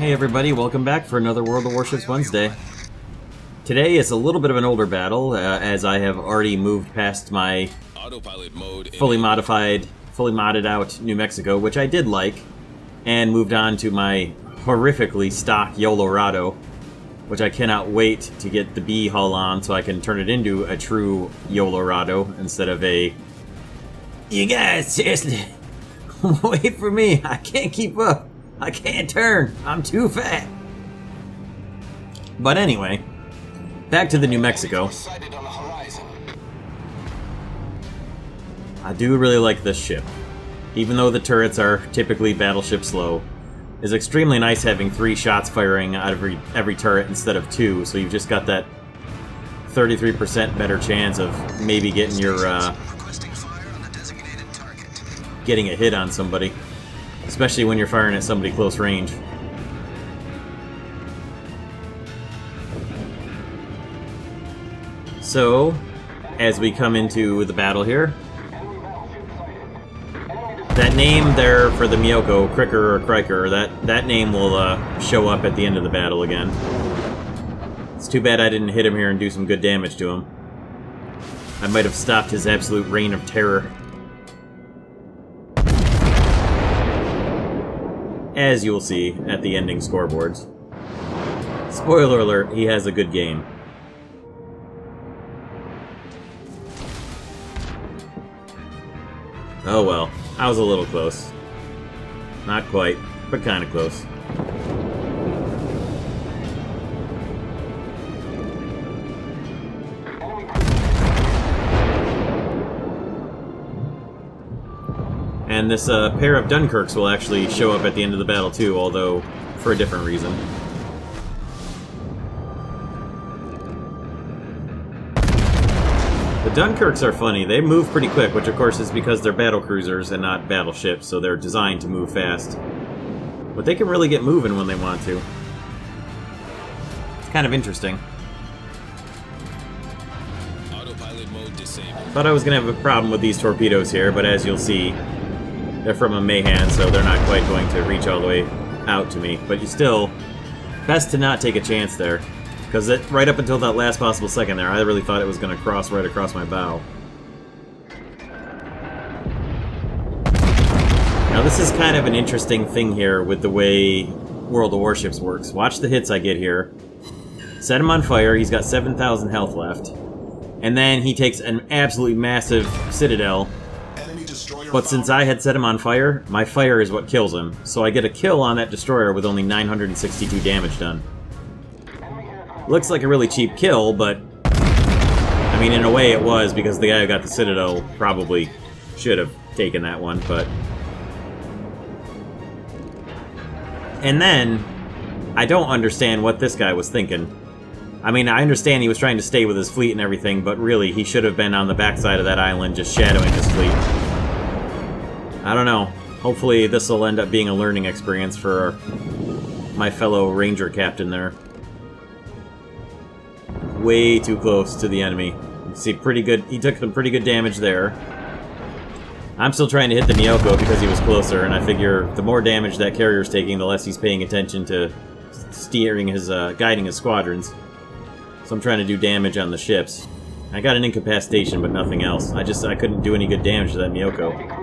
Hey everybody, welcome back for another World of Warships Wednesday. Today is a little bit of an older battle, as I have already moved past my autopilot mode fully modded out New Mexico, which I did like, and moved on to my horrifically stock Yolorado, which I cannot wait to get the B hull on so I can turn it into a true Yolorado instead of a... You guys, seriously, wait for me, I can't keep up. I can't turn. I'm too fat. But anyway, back to the New Mexico. I do really like this ship. Even though the turrets are typically battleship slow, it's extremely nice having 3 shots firing out of every turret instead of 2, so you've just got that 33% better chance of maybe getting your getting a hit on somebody. Especially when you're firing at somebody close range. So, as we come into the battle here, that name there for the Miyoko, Cricker or Criker, that name will show up at the end of the battle again. It's too bad I didn't hit him here and do some good damage to him. I might have stopped his absolute reign of terror. As you'll see at the ending scoreboards. Spoiler alert, he has a good game. Oh well, I was a little close. Not quite, but kinda close. And this pair of Dunkirks will actually show up at the end of the battle too, although for a different reason. The Dunkirks are funny. They move pretty quick, which of course is because they're battle cruisers and not battleships, so they're designed to move fast. But they can really get moving when they want to. It's kind of interesting. autopilot mode disabled. Thought I was going to have a problem with these torpedoes here, but as you'll see, they're from a Mahan, so they're not quite going to reach all the way out to me. But you still, best to not take a chance there. Because right up until that last possible second there, I really thought it was going to cross right across my bow. Now this is kind of an interesting thing here with the way World of Warships works. Watch the hits I get here. Set him on fire, he's got 7,000 health left. And then he takes an absolutely massive citadel. But since I had set him on fire, my fire is what kills him. So I get a kill on that destroyer with only 962 damage done. Looks like a really cheap kill, but... I mean, in a way it was, because the guy who got the citadel probably should have taken that one, but... And then, I don't understand what this guy was thinking. I mean, I understand he was trying to stay with his fleet and everything, but really, he should have been on the backside of that island just shadowing his fleet. I don't know. Hopefully this will end up being a learning experience for my fellow ranger captain there. Way too close to the enemy. You see, pretty good. He took some pretty good damage there. I'm still trying to hit the Miyoko because he was closer, and I figure the more damage that carrier's taking, the less he's paying attention to steering his, guiding his squadrons. So I'm trying to do damage on the ships. I got an incapacitation, but nothing else. I couldn't do any good damage to that Miyoko.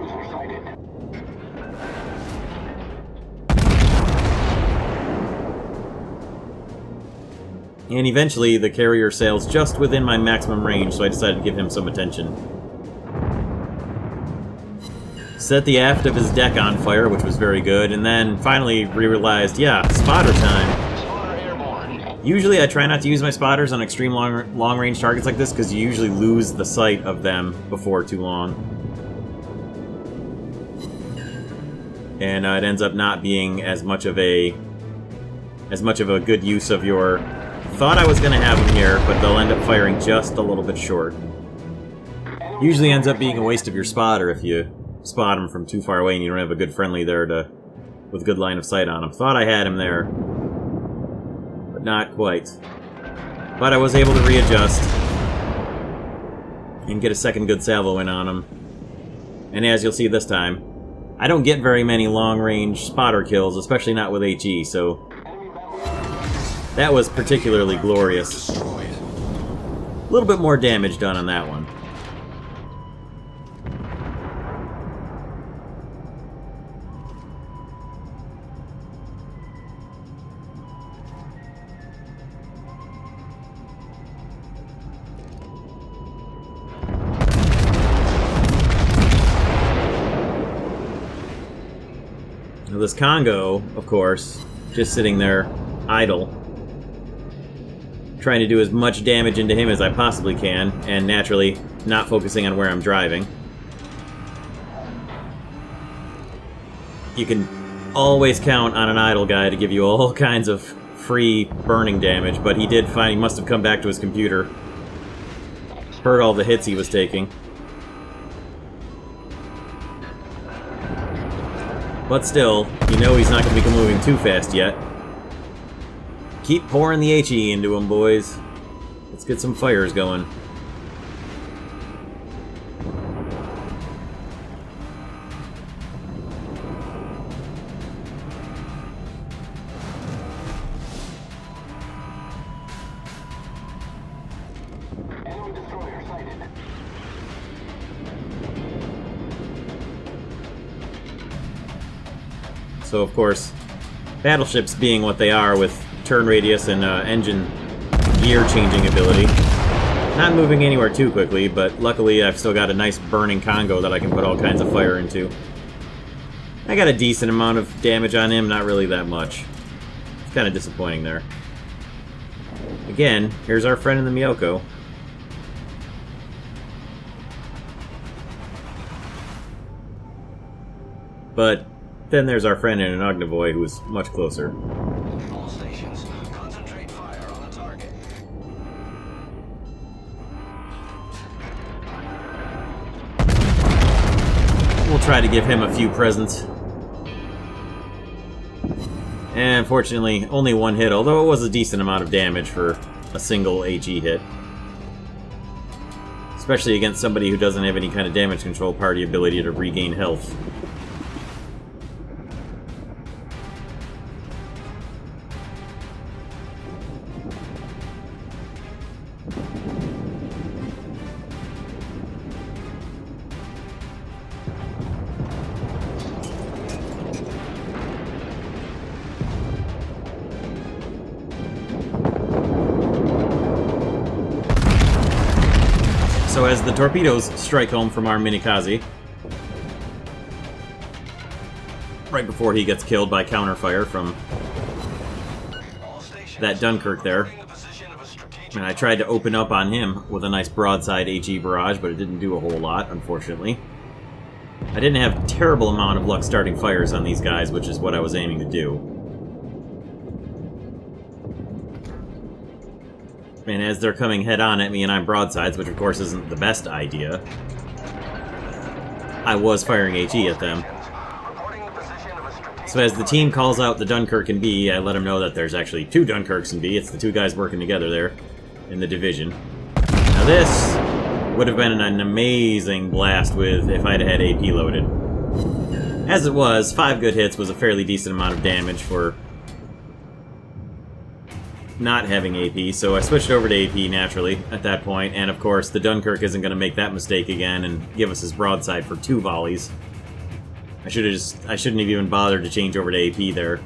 And eventually, the carrier sails just within my maximum range, so I decided to give him some attention. Set the aft of his deck on fire, which was very good, and then finally realized, yeah, spotter time. Usually I try not to use my spotters on extreme long-range targets like this, because you usually lose the sight of them before too long. And it ends up not being as much of a good use of your... Thought I was going to have them here, but they'll end up firing just a little bit short. Usually ends up being a waste of your spotter if you spot them from too far away and you don't have a good friendly there with a good line of sight on them. Thought I had him there, but not quite. But I was able to readjust and get a second good salvo in on him. And as you'll see this time, I don't get very many long-range spotter kills, especially not with HE, so That was particularly glorious. Destroyed. A little bit more damage done on that one. Now this Congo, of course, just sitting there idle, trying to do as much damage into him as I possibly can, and naturally not focusing on where I'm driving. You can always count on an idle guy to give you all kinds of free burning damage, but he did find he must have come back to his computer, heard all the hits he was taking. But still, you know he's not going to be moving too fast yet. Keep pouring the HE into him, boys. Let's get some fires going. Enemy destroyer sighted. So, of course, battleships being what they are with turn radius and engine gear changing ability, not moving anywhere too quickly, but luckily I've still got a nice burning Congo that I can put all kinds of fire into. I got a decent amount of damage on him, not really that much. It's kind of disappointing there. Again, here's our friend in the Miyoko. But then there's our friend in an Ognivoy who is much closer. All stations, concentrate fire on the target. We'll try to give him a few presents. And unfortunately, only one hit, although it was a decent amount of damage for a single HE hit. Especially against somebody who doesn't have any kind of damage control party ability to regain health. So as the torpedoes strike home from our Minikaze, right before he gets killed by counterfire from that Dunkirk there, and I tried to open up on him with a nice broadside HE barrage, but it didn't do a whole lot, unfortunately. I didn't have a terrible amount of luck starting fires on these guys, which is what I was aiming to do. And as they're coming head-on at me and I'm broadsides, which of course isn't the best idea, I was firing HE at them. So as the team calls out the Dunkirk in B, I let them know that there's actually two Dunkirks in B. It's the two guys working together there in the division. Now this would have been an amazing blast with if I'd had AP loaded. As it was, 5 good hits was a fairly decent amount of damage for not having AP, so I switched over to AP naturally at that point, and of course the Dunkirk isn't going to make that mistake again and give us his broadside for 2 volleys. I shouldn't have even bothered to change over to AP there,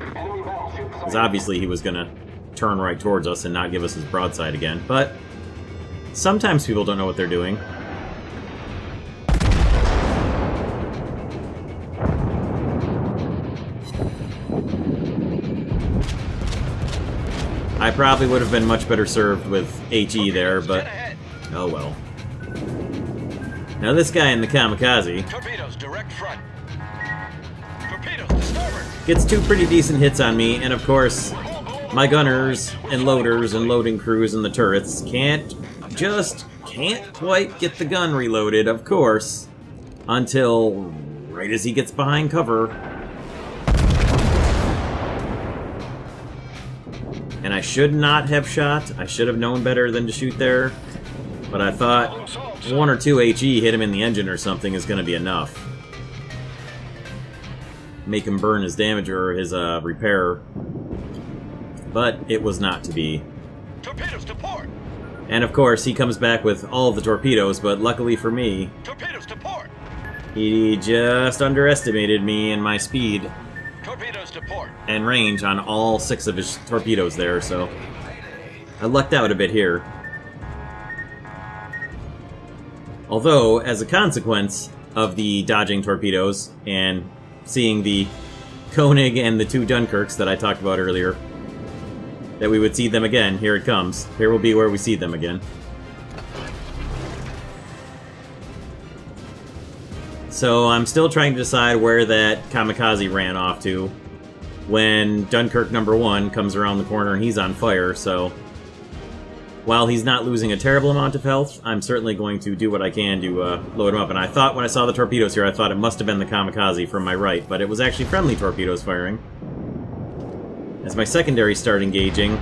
because obviously he was going to turn right towards us and not give us his broadside again, but sometimes people don't know what they're doing. I probably would have been much better served with HE there, but oh well. Now this guy in the Kamikaze Torpedoes, direct front. Torpedoes, to starboard. gets 2 pretty decent hits on me, and of course, my gunners and loaders and loading crews and the turrets can't quite get the gun reloaded, of course, until right as he gets behind cover. And I should not have shot. I should have known better than to shoot there. But I thought 1 or 2 HE hit him in the engine or something is going to be enough. Make him burn his damage or his repair. but it was not to be. Torpedoes to port! And of course, he comes back with all of the torpedoes, but luckily for me, Torpedoes to port! he just underestimated me and my speed Torpedoes to port! and range on all 6 of his torpedoes there, so I lucked out a bit here. Although, as a consequence of the dodging torpedoes and seeing the Koenig and the 2 Dunkirks that I talked about earlier, that we would see them again. Here it comes. Here will be where we see them again. So I'm still trying to decide where that kamikaze ran off to when Dunkirk number 1 comes around the corner and he's on fire, so while he's not losing a terrible amount of health, I'm certainly going to do what I can to load him up. And I thought when I saw the torpedoes here, I thought it must have been the kamikaze from my right, but it was actually friendly torpedoes firing. As my secondary start engaging,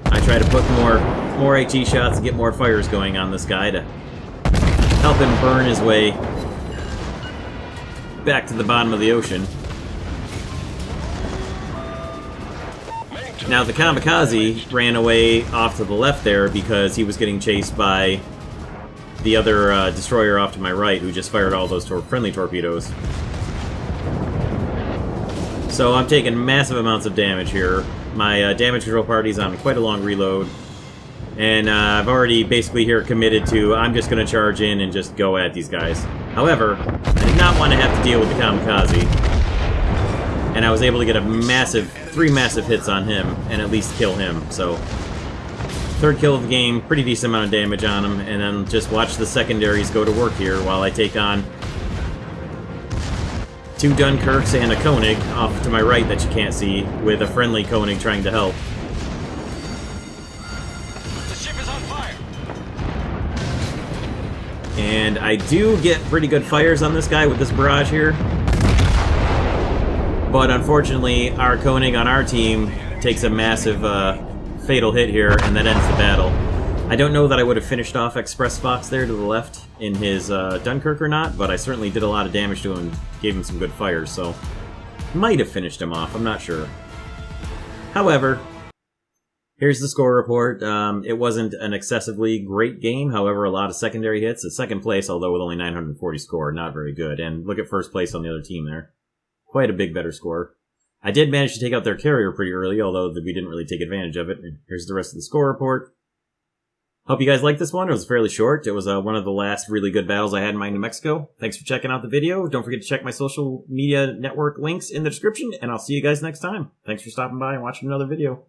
I try to put more HE shots and get more fires going on this guy to help him burn his way back to the bottom of the ocean. Now the kamikaze ran away off to the left there because he was getting chased by the other destroyer off to my right who just fired all those friendly torpedoes. So I'm taking massive amounts of damage here. My damage control party's on quite a long reload. And I've already basically here committed to, I'm just going to charge in and just go at these guys. However, I did not want to have to deal with the kamikaze. And I was able to get a 3 massive hits on him and at least kill him. So, 3rd kill of the game, pretty decent amount of damage on him. And then just watch the secondaries go to work here while I take on 2 Dunkirks and a Koenig off to my right that you can't see, with a friendly Koenig trying to help. The ship is on fire! And I do get pretty good fires on this guy with this barrage here. But unfortunately, our Koenig on our team takes a massive fatal hit here, and that ends the battle. I don't know that I would have finished off Express Fox there to the left in his Dunkirk or not, but I certainly did a lot of damage to him and gave him some good fires, so might have finished him off, I'm not sure. However, here's the score report. It wasn't an excessively great game, however, a lot of secondary hits. At 2nd place, although with only 940 score, not very good. And look at 1st place on the other team there. Quite a big better score. I did manage to take out their carrier pretty early, although we didn't really take advantage of it. And here's the rest of the score report. Hope you guys liked this one. It was fairly short. It was one of the last really good battles I had in my New Mexico. Thanks for checking out the video. Don't forget to check my social media network links in the description, and I'll see you guys next time. Thanks for stopping by and watching another video.